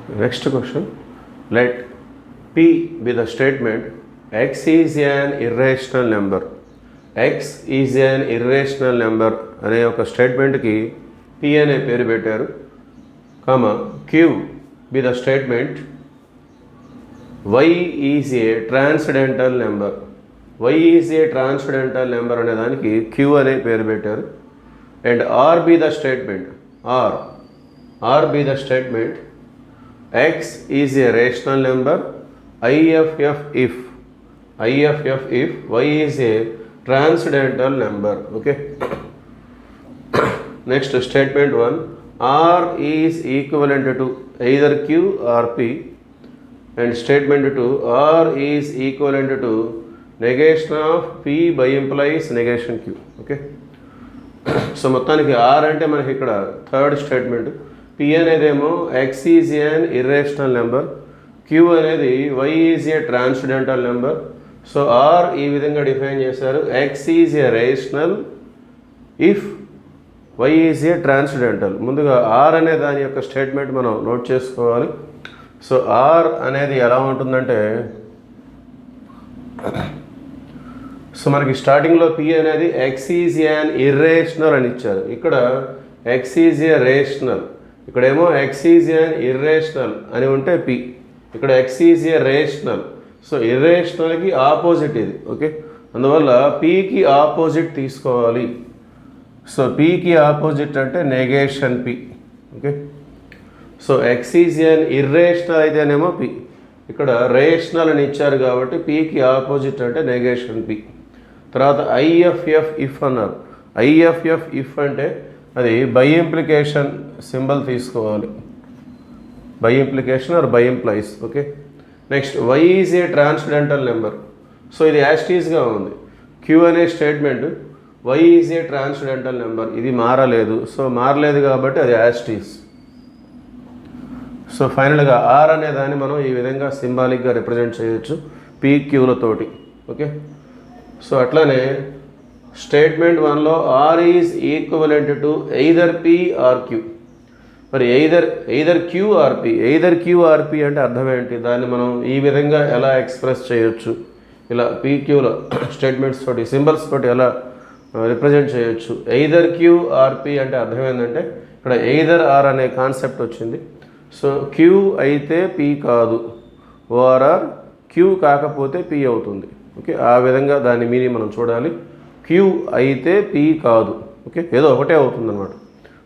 Next question. Let P be the statement x is an irrational number. X is an irrational number అనే ఒక స్టేట్మెంట్కి P అనే పేరు పెట్టారు. Q be the statement y is a transcendental number. y is a transcendental number అనే దానికి Q అనే పేరు పెట్టారు. And R be the statement. R be the statement x is a rational number. IFF if y is a transcendental number. Okay. Next statement 1. R is equivalent to either Q or P. And statement 2. R is equivalent to negation of P by implies negation Q. Okay. So మొత్తానికి R అంటే మనకి ఇక్కడ third statement, P అనేదేమో X is an irrational number, Q అనేది Y is a transcendental number. So R ఈ విధంగా define చేశారు, X is a rational if Y is a transcendental. ముందుగా ఆర్ అనే దాని యొక్క స్టేట్మెంట్ మనం నోట్ చేసుకోవాలి. సో ఆర్ అనేది ఎలా ఉంటుందంటే, సో మనకి స్టార్టింగ్లో పి అనేది ఎక్స్ ఈజ్ యాన్ ఇర్రేషనల్ అని ఇచ్చారు, ఇక్కడ ఎక్స్ ఈజ్ ఏ రేషనల్, ఇక్కడేమో ఎక్స్ ఈజ్ యాన్ ఇర్రేషనల్ అని ఉంటే పి, ఇక్కడ X is a rational. So ఇర్రేషనల్కి ఆపోజిట్ ఇది. ఓకే, అందువల్ల పీకి ఆపోజిట్ తీసుకోవాలి. సో పీకి ఆపోజిట్ అంటే negation P. Okay, so X is an irrational అయితేనేమో పి, ఇక్కడ రేషనల్ అని ఇచ్చారు కాబట్టి పీకి ఆపోజిట్ అంటే నెగేషన్ పి. తర్వాత ఐఎఫ్ఎఫ్ ఇఫ్ అన్నారు, ఐఎఫ్ఎఫ్ ఇఫ్ అంటే అది బై ఇంప్లికేషన్ సింబల్ తీసుకోవాలి, bi implication or by implies. Okay, next Y is a transcendental number. So ఇది యాస్టీస్గా ఉంది, క్యూ అనే statement Y is a transcendental number, ఇది మారలేదు. సో మారలేదు కాబట్టి అది యాస్టీస్. సో ఫైనల్గా ఆర్ అనే దాన్ని మనం ఈ విధంగా సింబాలిక్గా రిప్రజెంట్ చేయొచ్చు పీక్యూలతోటి. ఓకే, సో అట్లానే స్టేట్మెంట్ 1లో R is equivalent to either P or Q. మరి either Q or P, either Q or P అంటే అర్థం ఏంటి, దాన్ని మనం ఈ విధంగా ఎలా ఎక్స్ప్రెస్ చేయొచ్చు, ఇలా పీక్యూల స్టేట్మెంట్స్ తోటి సింబల్స్ తోటి ఎలా రిప్రజెంట్ చేయొచ్చు. ఎయిదర్ క్యూ ఆర్ పి అంటే అర్థం ఏంటంటే ఇక్కడ ఎయిదర్ ఆర్ అనే కాన్సెప్ట్ వచ్చింది. సో క్యూ అయితే పి కాదు, ఓఆర్ఆర్ క్యూ కాకపోతే పి అవుతుంది. ఓకే, ఆ విధంగా దాని మీనింగ్ మనం చూడాలి. క్యూ అయితే పి కాదు, ఓకే, ఏదో ఒకటే అవుతుంది అనమాట.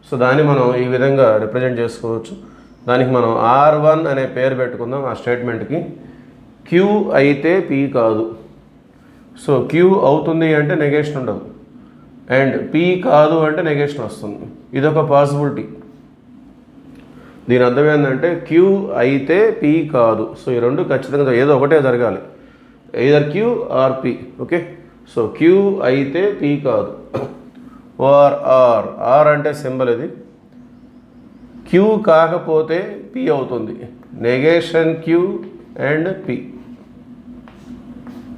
సో దాన్ని మనం ఈ విధంగా రిప్రజెంట్ చేసుకోవచ్చు. దానికి మనం R1 అనే పేరు పెట్టుకుందాం ఆ స్టేట్మెంట్కి. క్యూ అయితే పి కాదు, సో క్యూ అవుతుంది అంటే నెగేషన్ ఉండదు, అండ్ పి కాదు అంటే నెగేషన్ వస్తుంది. ఇదొక పాసిబిలిటీ. దీని అర్థం ఏంటంటే క్యూ అయితే పి కాదు, సో ఈ రెండు ఖచ్చితంగా ఏదో ఒకటే జరగాలి, either Q or P. Okay, so Q అయితే పి కాదు, ఆర్ అంటే సింబల్ ఇది, క్యూ కాకపోతే పి అవుతుంది, negation Q and P.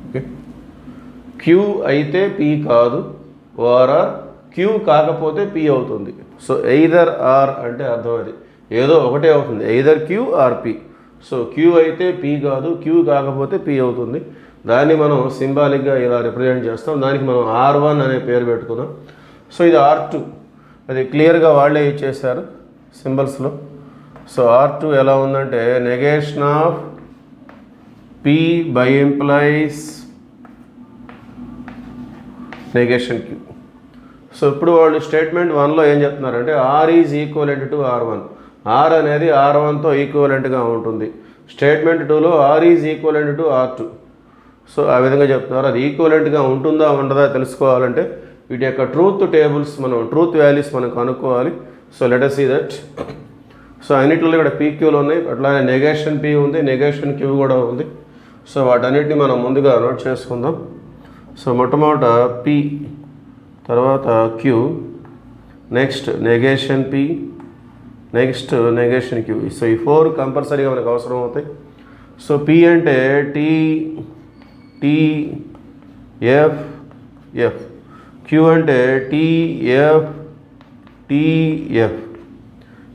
Okay, Q అయితే పి కాదు, ఓఆర్ఆర్ క్యూ కాకపోతే పి అవుతుంది. సో ఎయిదర్ ఆర్ అంటే అర్థం అది ఏదో ఒకటే అవుతుంది, either Q or P. So Q అయితే పి కాదు, క్యూ కాకపోతే పి అవుతుంది. దాన్ని మనం సింబాలిక్గా ఇలా రిప్రజెంట్ చేస్తాం. దానికి మనం R1 అనే పేరు పెట్టుకుందాం. సో ఇది R2, అది క్లియర్గా వాళ్ళే ఇచ్చేసారు సింబల్స్లో. సో R2 ఎలా ఉందంటే negation of P bi implies negation Q. So ఇప్పుడు వాళ్ళు స్టేట్మెంట్ 1లో ఏం చెప్తున్నారంటే R is equivalent to R1, R అనేది R1తో ఈక్వలెంట్గా ఉంటుంది. స్టేట్మెంట్ 2లో R is equivalent to R2. So ఆ విధంగా చెప్తున్నారు. అది ఈక్వలెంట్గా ఉంటుందా ఉండదా తెలుసుకోవాలంటే వీటి యొక్క ట్రూత్ టేబుల్స్ మనం, ట్రూత్ వాల్యూస్ మనం కనుక్కోవాలి. So let us see that. So అన్నింటిలో ఇక్కడ పీక్యూలు ఉన్నాయి, అట్లానే నెగేషన్ పి ఉంది, నెగేషన్ క్యూ కూడా ఉంది. సో వాటన్నిటిని మనం ముందుగా నోట్ చేసుకుందాం. సో మొట్టమొదట పి, తర్వాత Q, next negation P, next negation Q. So ఈ 4 కంపల్సరీగా మనకు అవసరం అవుతాయి. సో పి అంటే టిఎఫ్, క్యూ అంటే టిఎఫ్,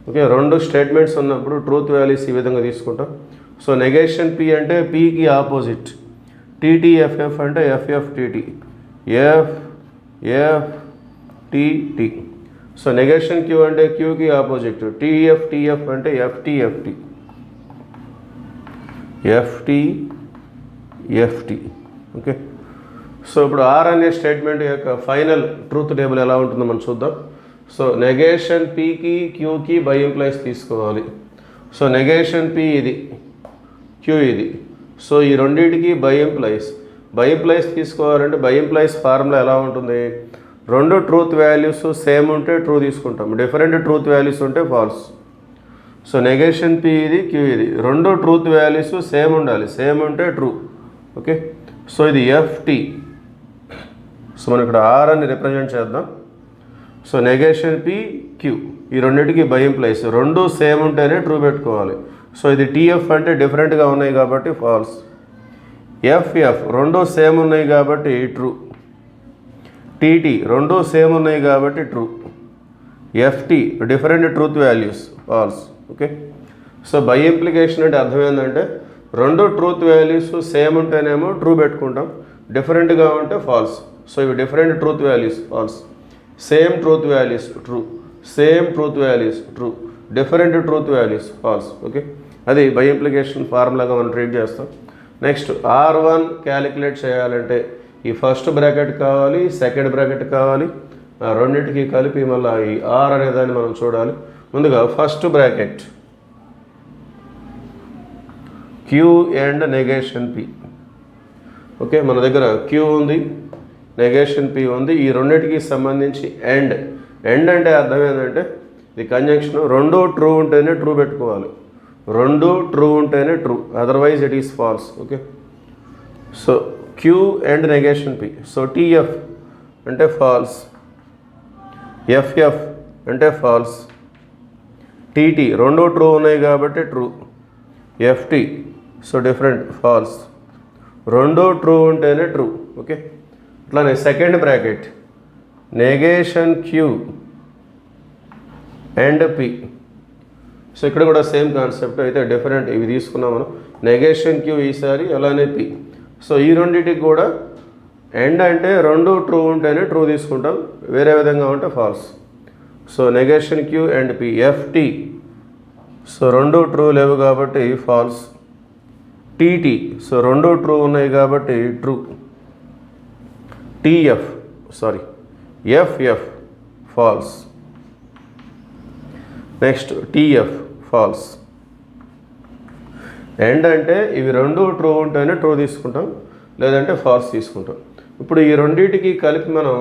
ఓకే, రెండు స్టేట్మెంట్స్ ఉన్నప్పుడు ట్రూత్ వాల్యూస్ ఈ విధంగా తీసుకుంటాం. సో నెగేషన్ పి అంటే పికి ఆపోజిట్, టీటీఎఫ్ఎఫ్ అంటే ఎఫ్ఎఫ్టిటి, ఎఫ్ఎఫ్టిటి. సో నెగేషన్ క్యూ అంటే క్యూకి ఆపోజిట్, టీఎఫ్టిఎఫ్ అంటే ఎఫ్టిఎఫ్టి, ఎఫ్టిఎఫ్టి. ఓకే, సో ఇప్పుడు ఆర్ అనే స్టేట్మెంట్ యొక్క ఫైనల్ ట్రూత్ టేబుల్ ఎలా ఉంటుందో మనం చూద్దాం. సో నెగేషన్ పీకి క్యూకి బై ఇంప్లైస్ తీసుకోవాలి. సో నెగేషన్ పి ఇది, క్యూ ఇది. సో ఈ రెండింటికి బై ఇంప్లైస్ తీసుకోవాలంటే బై ఇంప్లైస్ ఫార్ములా ఎలా ఉంటుంది? రెండు ట్రూత్ వాల్యూస్ సేమ్ ఉంటే ట్రూ తీసుకుంటాం, డిఫరెంట్ ట్రూత్ వాల్యూస్ ఉంటే ఫాల్స్. సో నెగేషన్ పి ఇది, క్యూ ఇది, రెండు ట్రూత్ వాల్యూస్ సేమ్ ఉండాలి, సేమ్ ఉంటే ట్రూ. ఓకే, సో ఇది ఎఫ్టి. సో మనం ఇక్కడ ఆర్ అని రిప్రజెంట్ చేద్దాం. సో నెగేషన్ పి, క్యూ ఈ రెండింటికి బై ఇంప్లైస్, రెండు సేమ్ ఉంటేనే ట్రూ పెట్టుకోవాలి. సో ఇది టీఎఫ్ అంటే డిఫరెంట్గా ఉన్నాయి కాబట్టి ఫాల్స్. ఎఫ్ఎఫ్ రెండు సేమ్ ఉన్నాయి కాబట్టి ట్రూ. టీటీ రెండు సేమ్ ఉన్నాయి కాబట్టి true. F T different truth values, false. Okay, so bi implication అంటే అర్థం ఏంటంటే రెండు ట్రూత్ వాల్యూస్ సేమ్ ఉంటేనేమో ట్రూ పెట్టుకుంటాం, డిఫరెంట్గా ఉంటే ఫాల్స్. సో ఇవి different truth values, false. Same truth values true, same truth values true, different truth values false. Okay, అది బై ఇంప్లికేషన్ ఫార్ములాగా మనం ట్రీట్ చేస్తాం. నెక్స్ట్ R1 క్యాలిక్యులేట్ చేయాలంటే ఈ ఫస్ట్ బ్రాకెట్ కావాలి, సెకండ్ బ్రాకెట్ కావాలి, ఆ రెండింటికి కలిపి మళ్ళీ ఈ ఆర్ అనే దాన్ని మనం చూడాలి. ముందుగా first bracket queue and negation P. Okay, మన దగ్గర క్యూ ఉంది, నెగేషన్ పి ఉంది, ఈ రెండింటికి సంబంధించి ఎండ్ అంటే అర్థం ఏంటంటే ఇది కంజంక్షన్, రెండు ట్రూ ఉంటేనే ట్రూ పెట్టుకోవాలి, రెండు ట్రూ ఉంటేనే true, otherwise it is false. Okay, so Q and negation P. So TF అంటే ఫాల్స్, ఎఫ్ఎఫ్ అంటే ఫాల్స్, టీటీ రెండు ట్రూ ఉన్నాయి కాబట్టి true, FT so different, false, రెండు ట్రూ ఉంటేనే ట్రూ. ఓకే, అట్లానే second bracket negation Q and P. So ఇక్కడ కూడా సేమ్ కాన్సెప్ట్, అయితే డిఫరెంట్ ఇవి తీసుకున్నాం మనం. నెగేషన్ క్యూ ఈసారి, అలానే పి. సో ఈ రెండింటికి కూడా ఎండ్ అంటే రెండు ట్రూ ఉంటేనే ట్రూ తీసుకుంటాం, వేరే విధంగా ఉంటే false. So negation Q and P, F T so రెండు ట్రూ లేవు కాబట్టి ఫాల్స్. టీటీ సో రెండు ట్రూ ఉన్నాయి కాబట్టి true. F F false. Next T F false. And అంటే ఇవి రెండు ట్రూ ఉంటేనే ట్రూ తీసుకుంటాం, లేదంటే ఫాల్స్ తీసుకుంటాం. ఇప్పుడు ఈ రెండింటికి కలిపి మనం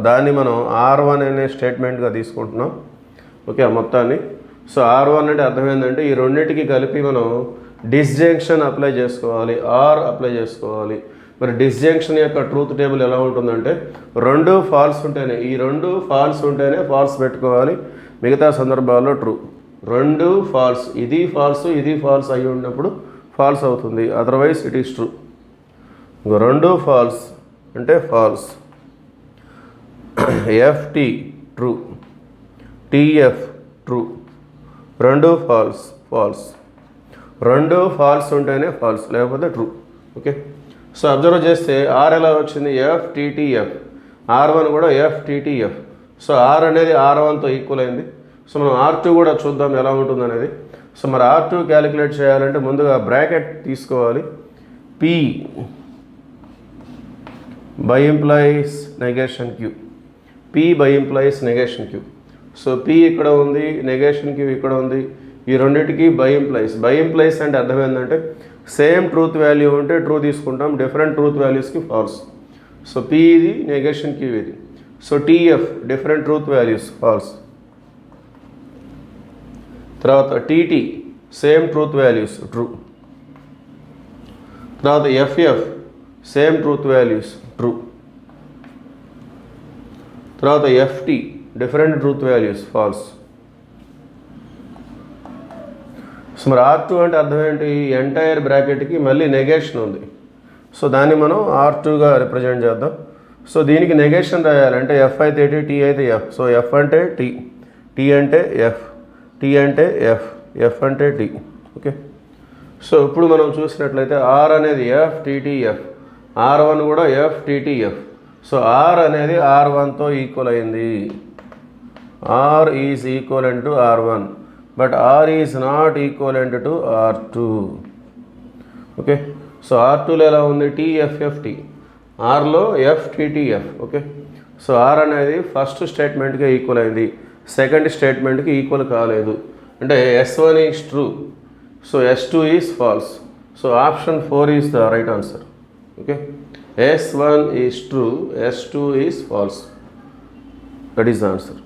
దాన్ని మనం R1 అనే స్టేట్మెంట్గా తీసుకుంటున్నాం. ఓకే, మొత్తాన్ని. సో R1 అంటే అర్థం ఏంటంటే ఈ రెండింటికి కలిపి మనం డిస్జంక్షన్ అప్లై చేసుకోవాలి, ఆర్ అప్లై చేసుకోవాలి. మరి డిస్జంక్షన్ యొక్క ట్రూత్ టేబుల్ ఎలా ఉంటుందంటే రెండు ఫాల్స్ ఉంటేనే, ఈ రెండు ఫాల్స్ ఉంటేనే ఫాల్స్ పెట్టుకోవాలి, మిగతా సందర్భాల్లో ట్రూ. రెండు ఫాల్స్, ఇది ఫాల్స్ ఇది ఫాల్స్ అయి ఉన్నప్పుడు ఫాల్స్ అవుతుంది, అదర్వైజ్ ఇట్ ఈస్ ట్రూ. రెండు ఫాల్స్ అంటే ఫాల్స్. ఎఫ్టి ట్రూ, టీఎఫ్ ట్రూ, రెండు ఫాల్స్, రెండు ఫాల్స్ ఉంటేనే ఫాల్స్, లేకపోతే ట్రూ. ఓకే, సో అబ్జర్వ్ చేస్తే ఆర్ ఎలా వచ్చింది? ఎఫ్టిటిఎఫ్. R1 కూడా ఎఫ్టిటిఎఫ్. సో ఆర్ అనేది R1తో ఈక్వల్ అయింది. సో మనం R2 కూడా చూద్దాం ఎలా ఉంటుంది అనేది. సో మరి R2 క్యాలిక్యులేట్ చేయాలంటే ముందుగా బ్రాకెట్ తీసుకోవాలి. P bi implies negation Q, P bi implies negation Q. So P ఇక్కడ ఉంది, నెగేషన్ క్యూ ఇక్కడ ఉంది, ఈ రెండింటికి బై ఇంప్లైస్ అంటే అర్థం ఏంటంటే సేమ్ ట్రూత్ వాల్యూ ఉంటే ట్రూ తీసుకుంటాం, డిఫరెంట్ ట్రూత్ వాల్యూస్కి ఫాల్స్. సో పి ఇది, నెగేషన్ క్యూ ఇది. So T F different truth values, false. తర్వాత T T same truth values, true. తర్వాత F F same truth values, true. తర్వాత F T different truth values, false. So మరి R2 అంటే అర్థం ఏంటి? ఎంటైర్ బ్రాకెట్కి మళ్ళీ నెగేషన్ ఉంది, సో దాన్ని మనం R2గా రిప్రజెంట్ చేద్దాం. సో దీనికి నెగేషన్ రాయాలంటే ఎఫ్ అయితే టీ అయితే ఎఫ్. సో ఎఫ్ అంటే టీ, టీ అంటే ఎఫ్, టీ అంటే ఎఫ్, ఎఫ్ అంటే టీ. ఓకే, సో ఇప్పుడు మనం చూసినట్లయితే ఆర్ అనేది ఎఫ్ టీటీఎఫ్, R1 కూడా ఎఫ్ టీటీఎఫ్. సో ఆర్ అనేది R1తో ఈక్వల్ అయింది. R is equivalent to R1, but R is not equivalent to R2. Okay, so R2లో ఎలా ఉంది? టీఎఫ్ఎఫ్టీ, ఆర్లో F T T F. Okay, so R అనేది ఫస్ట్ స్టేట్మెంట్కి ఈక్వల్ అయింది, సెకండ్ స్టేట్మెంట్కి ఈక్వల్ కాలేదు. అంటే S1 is true, so S2 is false. So option 4 is the right answer. Okay, S1 is true, S2 is false. That is the answer.